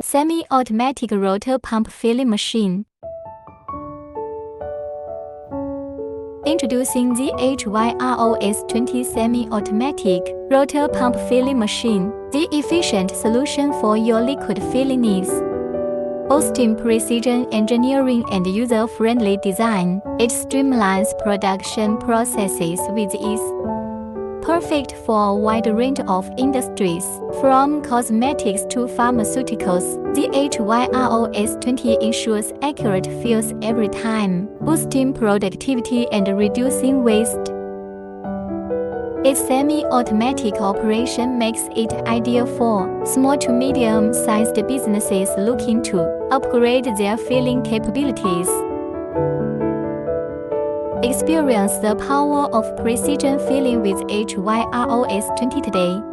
Semi-automatic rotor pump filling machine. Introducing the HYRO-S20 semi-automatic rotor pump filling machine, the efficient solution for your liquid filling needs. Boasting precision engineering and user-friendly design, it streamlines production processes with ease. Perfect for a wide range of industries, from cosmetics to pharmaceuticals, the HYRO-S20 ensures accurate fills every time, boosting productivity and reducing waste. Its semi-automatic operation makes it ideal for small to medium-sized businesses looking to upgrade their filling capabilities. Experience the power of precision filling with HYRO-S20 today.